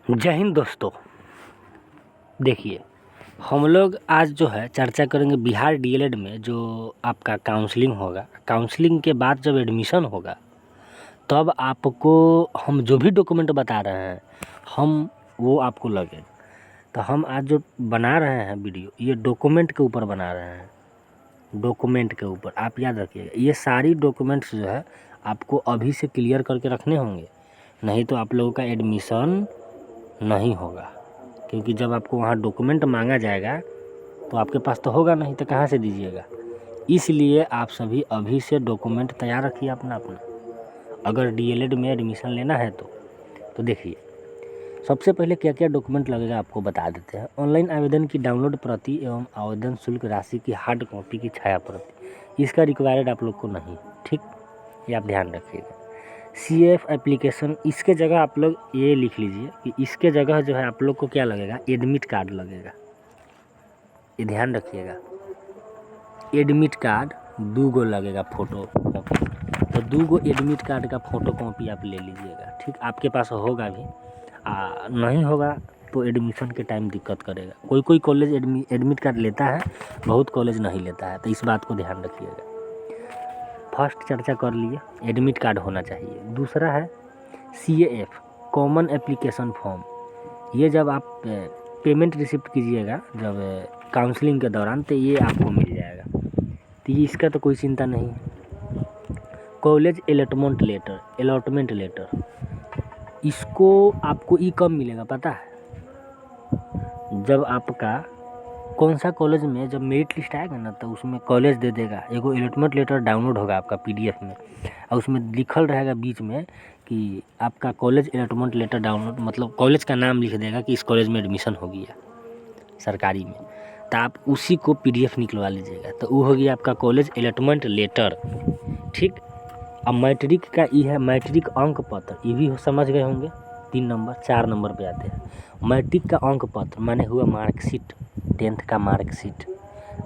जय हिंद दोस्तों। देखिए, हम लोग आज जो है चर्चा करेंगे बिहार डीएलएड में जो आपका काउंसलिंग होगा। काउंसलिंग के बाद जब एडमिशन होगा तब आपको हम जो भी डॉक्यूमेंट बता रहे हैं हम वो आपको लगे। तो हम आज जो बना रहे हैं वीडियो, ये डॉक्यूमेंट के ऊपर बना रहे हैं। डॉक्यूमेंट के ऊपर आप याद रखिएगा, ये सारी डॉक्यूमेंट्स जो है आपको अभी से क्लियर करके रखने होंगे, नहीं तो आप लोगों का एडमिशन नहीं होगा। क्योंकि जब आपको वहाँ डॉक्यूमेंट मांगा जाएगा तो आपके पास तो होगा नहीं, तो कहाँ से दीजिएगा। इसलिए आप सभी अभी से डॉक्यूमेंट तैयार रखिए अपना अपना, अगर डीएलएड में एडमिशन लेना है तो देखिए, सबसे पहले क्या क्या डॉक्यूमेंट लगेगा आपको बता देते हैं। ऑनलाइन आवेदन की डाउनलोड प्रति एवं आवेदन शुल्क राशि की हार्ड कॉपी की छाया प्रति, इसका रिक्वायर्ड आप लोग को नहीं, ठीक, ये आप ध्यान रखिएगा। CF एप्लीकेशन, इसके जगह आप लोग ये लिख लीजिए कि इसके जगह जो है आप लोग को क्या लगेगा, एडमिट कार्ड लगेगा। ये ध्यान रखिएगा, एडमिट कार्ड 2 गो लगेगा फोटो कॉपी, तो 2 गो एडमिट कार्ड का फ़ोटो कॉपी आप ले लीजिएगा, ठीक। आपके पास होगा भी, नहीं होगा तो एडमिशन के टाइम दिक्कत करेगा। कोई कोई कॉलेज एडमिट कार्ड लेता है, बहुत कॉलेज नहीं लेता है, तो इस बात को ध्यान रखिएगा। फर्स्ट चर्चा कर लिए, एडमिट कार्ड होना चाहिए। दूसरा है CAF कॉमन एप्लीकेशन फॉर्म। ये जब आप पेमेंट रिसिप्ट कीजिएगा जब काउंसलिंग के दौरान, तो ये आपको मिल जाएगा, तो ये इसका तो कोई चिंता नहीं है। कॉलेज अलॉटमेंट लेटर, इसको आपको कब मिलेगा पता है, जब आपका कौन सा कॉलेज में जब मेरिट लिस्ट आएगा ना, तो उसमें कॉलेज दे देगा, एगो अलॉटमेंट लेटर डाउनलोड होगा आपका PDF में, और उसमें लिखल रहेगा बीच में कि आपका कॉलेज अलॉटमेंट लेटर डाउनलोड, मतलब कॉलेज का नाम लिख देगा कि इस कॉलेज में एडमिशन हो गया सरकारी में, तो आप उसी को PDF निकलवा लीजिएगा, तो वो हो गया आपका कॉलेज अलॉटमेंट लेटर, ठीक। अब मैट्रिक का ये है, मैट्रिक अंक पत्र, ये भी समझ गए होंगे, 3 नंबर 4 नंबर पे आते हैं। मैट्रिक का अंक पत्र माने हुआ मार्कशीट, 10th का मार्कशीट।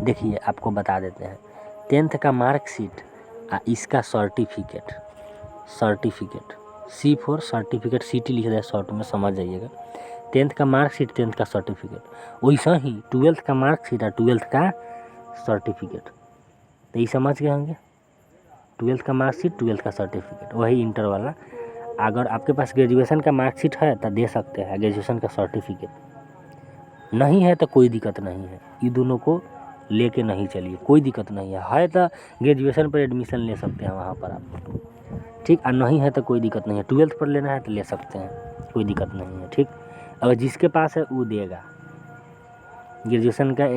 देखिए आपको बता देते हैं, 10th का मार्कशीट इसका certificate, C for certificate, CT लिख दिया शॉर्ट में, समझ जाइएगा। 10th का मार्कशीट, 10th का सर्टिफिकेट। वैसा ही 12th का मार्कशीट और 12th का सर्टिफिकेट, तो ये समझ गए होंगे। 12th का मार्कशीट, 12th का सर्टिफिकेट, वही इंटर वाला। अगर आपके पास ग्रेजुएशन का मार्कशीट है तो दे सकते हैं, ग्रेजुएशन का सर्टिफिकेट नहीं है तो कोई दिक्कत नहीं है, ये दोनों को लेके नहीं चलिए, कोई दिक्कत नहीं है तो ग्रेजुएशन पर एडमिशन ले सकते हैं वहाँ पर आप, ठीक। और नहीं है तो कोई दिक्कत नहीं है, 12th पर लेना है तो ले सकते हैं, कोई दिक्कत नहीं है, ठीक। अगर जिसके पास है वो देगा ग्रेजुएशन का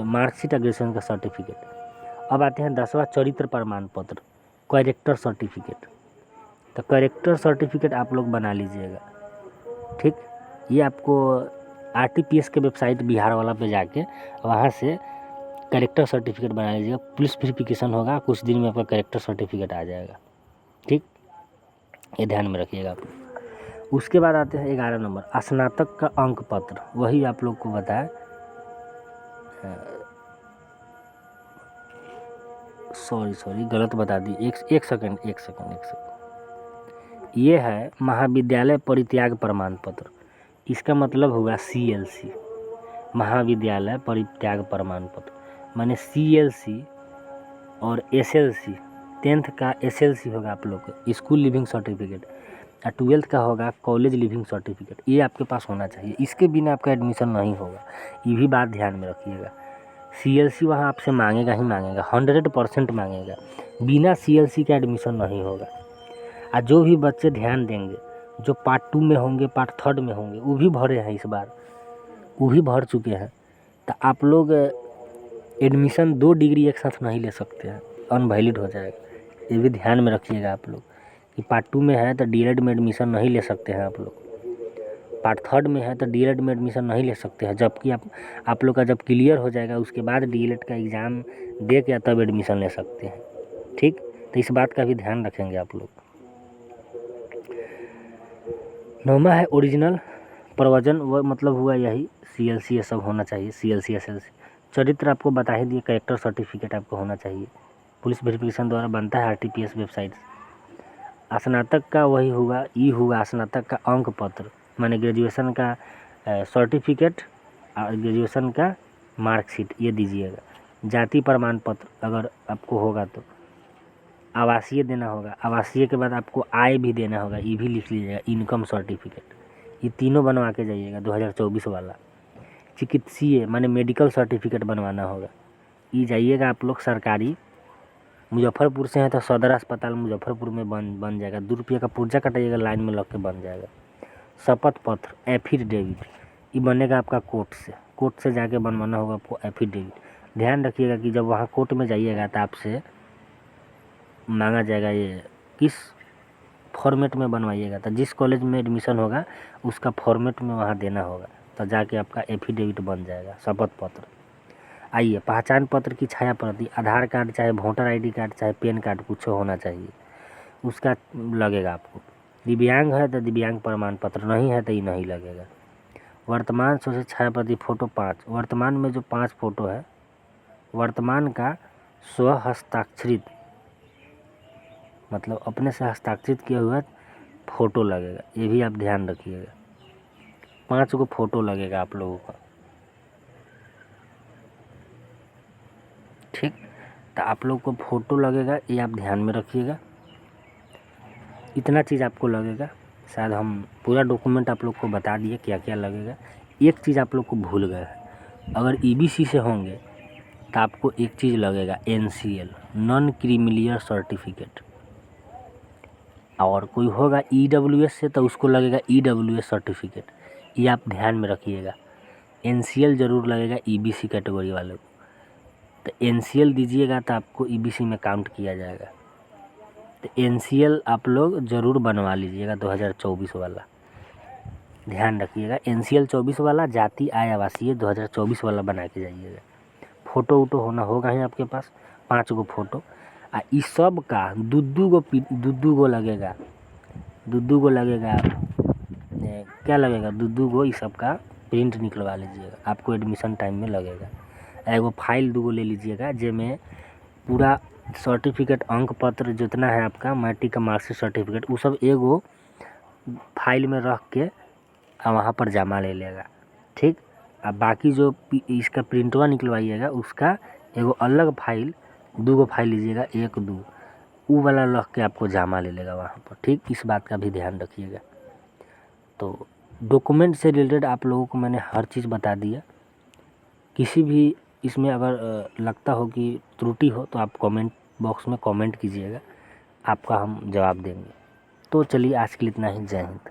मार्कशीट और ग्रेजुएशन का सर्टिफिकेट। अब आते हैं 10वां चरित्र प्रमाण पत्र, कैरेक्टर सर्टिफिकेट। तो कैरेक्टर सर्टिफिकेट आप लोग बना लीजिएगा, ठीक। ये आपको RTPS के वेबसाइट बिहार वाला पे जाके वहाँ से कैरेक्टर सर्टिफिकेट बना लीजिएगा। पुलिस वेरिफिकेशन होगा, कुछ दिन में आपका कैरेक्टर सर्टिफिकेट आ जाएगा, ठीक। ये ध्यान में रखिएगा आप। उसके बाद आते हैं 11 नंबर, स्नातक का अंक पत्र। वही आप लोग को बताया, सॉरी गलत बता दी, एक सेकंड। ये है महाविद्यालय परित्याग प्रमाण पत्र, इसका मतलब होगा CLC, महाविद्यालय परित्याग प्रमाण पत्र, माने CLC और SLC। 10th का SLC होगा आप लोग का स्कूल लिविंग सर्टिफिकेट, और 12th का होगा कॉलेज लिविंग सर्टिफिकेट। ये आपके पास होना चाहिए, इसके बिना आपका एडमिशन नहीं होगा, ये भी बात ध्यान में रखिएगा। CLC वहाँ आपसे मांगेगा ही मांगेगा, 100% मांगेगा, बिना CLC का एडमिशन नहीं होगा। और जो भी बच्चे ध्यान देंगे, जो पार्ट 2 में होंगे, पार्ट 3 में होंगे, वो भी भरे हैं इस बार, वो भी भर चुके हैं, तो आप लोग एडमिशन 2 डिग्री एक साथ नहीं ले सकते हैं, अनवैलिड हो जाएगा। ये भी ध्यान में रखिएगा आप लोग कि पार्ट 2 में है तो DLED में एडमिशन नहीं ले सकते हैं आप लोग, पार्ट 3 में है तो DLED में एडमिशन नहीं ले सकते हैं, जबकि आप लोग का जब क्लियर हो जाएगा उसके बाद DLED का एग्ज़ाम दे के तब एडमिशन ले सकते हैं, ठीक। तो इस बात का भी ध्यान रखेंगे आप लोग। 9वां है ओरिजिनल प्रवचन, वह मतलब हुआ यही CLC, ये सब होना चाहिए, CLC SLC। चरित्र आपको बता ही दिए, कैरेक्टर सर्टिफिकेट आपको होना चाहिए, पुलिस वेरिफिकेशन द्वारा बनता है RTPS वेबसाइट। स्नातक का वही हुआ, हुआ स्नातक का अंक पत्र, माने ग्रेजुएशन का सर्टिफिकेट और ग्रेजुएशन का मार्कशीट ये दीजिएगा। जाति प्रमाण पत्र अगर आपको होगा तो, आवासीय देना होगा, आवासीय के बाद आपको आय भी देना होगा, ये भी लिख लीजिएगा, इनकम सर्टिफिकेट, ये तीनों बनवा के जाइएगा 2024 वाला। चिकित्सीय माने मेडिकल सर्टिफिकेट बनवाना होगा, ये जाइएगा आप लोग सरकारी, मुजफ्फरपुर से हैं तो सदर अस्पताल मुजफ्फरपुर में बन जाएगा, 2 रुपये का पुर्जा कटाइएगा, लाइन में लग के बन जाएगा। शपथ पत्र, एफिडेविट, ये बनेगा आपका कोर्ट से जाके बनवाना होगा आपको एफिडेविट। ध्यान रखिएगा कि जब वहाँ कोर्ट में जाइएगा तो आपसे मांगा जाएगा ये किस फॉर्मेट में बनवाइएगा, तो जिस कॉलेज में एडमिशन होगा उसका फॉर्मेट में वहाँ देना होगा, तो जाके आपका एफिडेविट बन जाएगा, शपथ पत्र। आइए, पहचान पत्र की छाया प्रति, आधार कार्ड चाहे वोटर आईडी कार्ड चाहे पैन कार्ड कुछ होना चाहिए, उसका लगेगा आपको। दिव्यांग है तो दिव्यांग प्रमाण पत्र, नहीं है तो ये नहीं लगेगा। वर्तमान से छाया प्रति फ़ोटो 5, वर्तमान में जो 5 फ़ोटो है वर्तमान का स्व हस्ताक्षरित, मतलब अपने से हस्ताक्षरित किया हुआ फ़ोटो लगेगा, ये भी आप ध्यान रखिएगा। 5 को फ़ोटो लगेगा आप लोगों का, ठीक। तो आप लोग को फ़ोटो लगेगा, ये आप ध्यान में रखिएगा। इतना चीज़ आपको लगेगा, शायद हम पूरा डॉक्यूमेंट आप लोग को बता दिए क्या क्या लगेगा। एक चीज़ आप लोग को भूल गए हैं, अगर ईबीसी से होंगे तो आपको एक चीज़ लगेगा, एनसीएल, नॉन क्रीमिलियर सर्टिफिकेट, और कोई होगा ईडब्ल्यूएस से तो उसको लगेगा ईडब्ल्यूएस सर्टिफिकेट, ये आप ध्यान में रखिएगा। एनसीएल ज़रूर लगेगा ईबीसी कैटेगरी वाले को, तो एनसीएल दीजिएगा तो आपको ईबीसी में काउंट किया जाएगा। तो एनसीएल आप लोग ज़रूर बनवा लीजिएगा 2024 वाला, ध्यान रखिएगा। एनसीएल 24 वाला, जाति आय आवासीय 2024 वाला बना के जाइएगा। फ़ोटो वोटो होना होगा ही आपके पास, 5 गो फ़ोटो, आ इस सब का दू गो लगेगा, क्या लगेगा, दू गो इस सब का प्रिंट निकलवा लीजिएगा, आपको एडमिशन टाइम में लगेगा। एगो फाइल 2 गो ले लीजिएगा, जिसमें पूरा सर्टिफिकेट, अंक पत्र जितना है आपका, मैट्रिक का मार्कशीट सर्टिफिकेट, वो सब एगो फाइल में रख के वहाँ पर जमा ले लेगा, ठीक। अब बाकी जो इसका प्रिंटवा निकलवाइएगा उसका एगो अलग फाइल, 2 गो फाइल लीजिएगा, 1 2 वो वाला रख के आपको जमा ले लेगा वहाँ पर, ठीक। इस बात का भी ध्यान रखिएगा। तो डॉक्यूमेंट से रिलेटेड आप लोगों को मैंने हर चीज़ बता दिया। किसी भी इसमें अगर लगता हो कि त्रुटि हो तो आप कमेंट बॉक्स में कमेंट कीजिएगा, आपका हम जवाब देंगे। तो चलिए आज के लिए इतना ही, जय हिंद।